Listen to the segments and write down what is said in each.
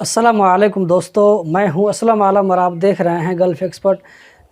अस्सलाम वालेकुम दोस्तों, मैं हूं असलम आलम और आप देख रहे हैं गल्फ़ एक्सपर्ट।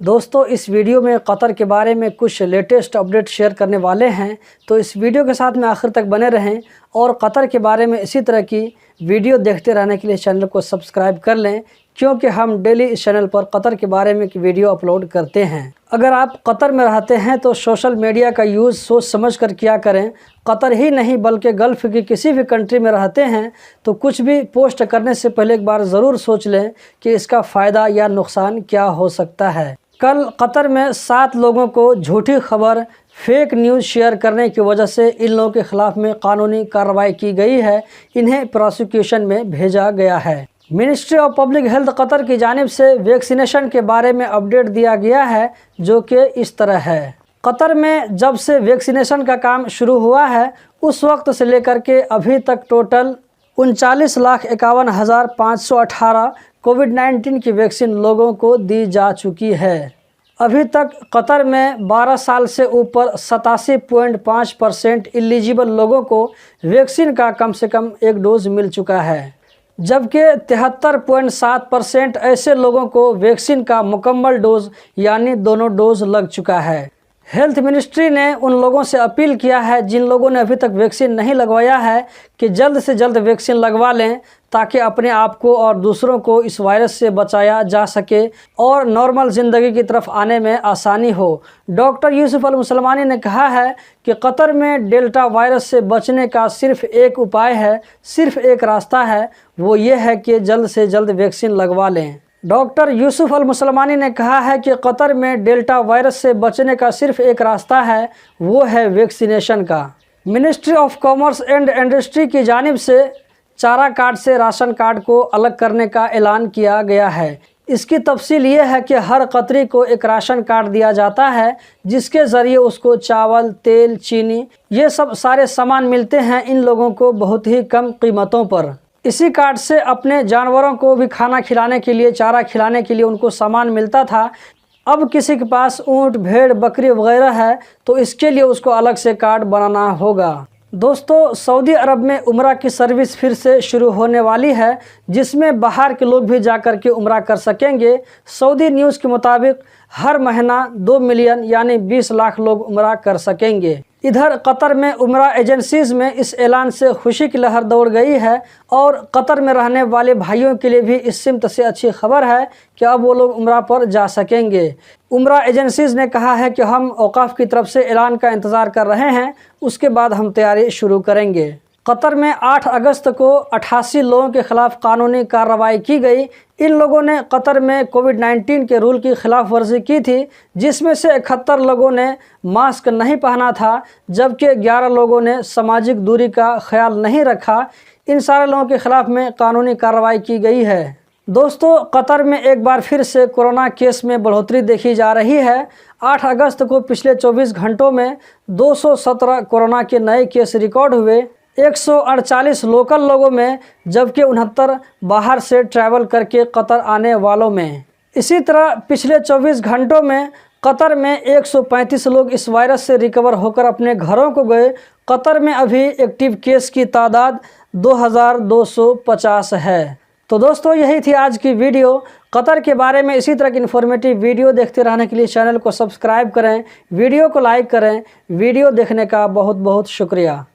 दोस्तों, इस वीडियो में कतर के बारे में कुछ लेटेस्ट अपडेट शेयर करने वाले हैं, तो इस वीडियो के साथ में आखिर तक बने रहें और कतर के बारे में इसी तरह की वीडियो देखते रहने के लिए चैनल को सब्सक्राइब कर लें, क्योंकि हम डेली इस चैनल पर कतर के बारे में वीडियो अपलोड करते हैं। अगर आप कतर में रहते हैं तो सोशल मीडिया का यूज़ सोच समझ कर किया करें। कतर ही नहीं बल्कि गल्फ़ की किसी भी कंट्री में रहते हैं तो कुछ भी पोस्ट करने से पहले एक बार ज़रूर सोच लें कि इसका फ़ायदा या नुकसान क्या हो सकता है। कल कतर में 7 लोगों को झूठी खबर फेक न्यूज़ शेयर करने की वजह से इन लोगों के ख़िलाफ़ में कानूनी कार्रवाई की गई है। इन्हें प्रोसिक्यूशन में भेजा गया है। Ministry of public health Qatar की जानिब से वैक्सीनेशन के बारे में अपडेट दिया गया है, जो कि इस तरह है। कतर में जब से वैक्सीनेशन का काम शुरू हुआ है उस वक्त से लेकर के अभी तक टोटल 39,51,518 कोविड-19 की वैक्सीन लोगों को दी जा चुकी है। अभी तक कतर में 12 साल से ऊपर 87.5% एलिजिबल लोगों को वैक्सीन का कम से कम एक डोज मिल चुका है, जबकि 73.7% ऐसे लोगों को वैक्सीन का मुकम्मल डोज यानी दोनों डोज लग चुका है। हेल्थ मिनिस्ट्री ने उन लोगों से अपील किया है जिन लोगों ने अभी तक वैक्सीन नहीं लगवाया है कि जल्द से जल्द वैक्सीन लगवा लें, ताकि अपने आप को और दूसरों को इस वायरस से बचाया जा सके और नॉर्मल ज़िंदगी की तरफ आने में आसानी हो। डॉक्टर यूसुफ अल मुसलमानी ने कहा है कि कतर में डेल्टा वायरस से बचने का सिर्फ एक उपाय है, सिर्फ एक रास्ता है, वो ये है कि जल्द से जल्द वैक्सीन लगवा लें। डॉक्टर यूसुफ अल मुसलमानी ने कहा है कि कतर में डेल्टा वायरस से बचने का सिर्फ एक रास्ता है, वो है वैक्सीनेशन का। Ministry of commerce and industry की जानिब से चारा कार्ड से राशन कार्ड को अलग करने का ऐलान किया गया है। इसकी तफसील ये है कि हर कतरी को एक राशन कार्ड दिया जाता है, जिसके ज़रिए उसको चावल, तेल, चीनी ये सब सारे सामान मिलते हैं इन लोगों को बहुत ही कम कीमतों पर। इसी कार्ड से अपने जानवरों को भी खाना खिलाने के लिए, चारा खिलाने के लिए उनको सामान मिलता था। अब किसी के पास ऊँट, भेड़, बकरी वगैरह है तो इसके लिए उसको अलग से कार्ड बनाना होगा। दोस्तों, सऊदी अरब में उम्रा की सर्विस फिर से शुरू होने वाली है, जिसमें बाहर के लोग भी जाकर के उम्रा कर सकेंगे। सऊदी न्यूज़ के मुताबिक हर महीना 2 मिलियन यानी 20 लाख लोग उम्रा कर सकेंगे। इधर कतर में उम्रा एजेंसीज़ में इस ऐलान से खुशी की लहर दौड़ गई है और कतर में रहने वाले भाइयों के लिए भी इस सिमत से अच्छी खबर है कि अब वो लोग उम्रा पर जा सकेंगे। उम्रा एजेंसीज़ ने कहा है कि हम औकाफ की तरफ से ऐलान का इंतज़ार कर रहे हैं, उसके बाद हम तैयारी शुरू करेंगे। कतर में 8 अगस्त को 88 लोगों के ख़िलाफ़ कानूनी कार्रवाई की गई। इन लोगों ने कतर में कोविड-19 के रूल की खिलाफ वर्जी की थी, जिसमें से 71 लोगों ने मास्क नहीं पहना था, जबकि 11 लोगों ने सामाजिक दूरी का ख्याल नहीं रखा। इन सारे लोगों के ख़िलाफ़ में कानूनी कार्रवाई की गई है। दोस्तों, कतर में एक बार फिर से कोरोना केस में बढ़ोतरी देखी जा रही है। 8 अगस्त को पिछले 24 घंटों में 217 कोरोना के नए केस रिकॉर्ड हुए, 148 लोकल लोगों में, जबकि 69 बाहर से ट्रैवल करके कतर आने वालों में। इसी तरह पिछले 24 घंटों में कतर में 135 लोग इस वायरस से रिकवर होकर अपने घरों को गए। कतर में अभी एक्टिव केस की तादाद 2250 है। तो दोस्तों, यही थी आज की वीडियो। कतर के बारे में इसी तरह की इन्फॉर्मेटिव वीडियो देखते रहने के लिए चैनल को सब्सक्राइब करें, वीडियो को लाइक करें। वीडियो देखने का बहुत बहुत शुक्रिया।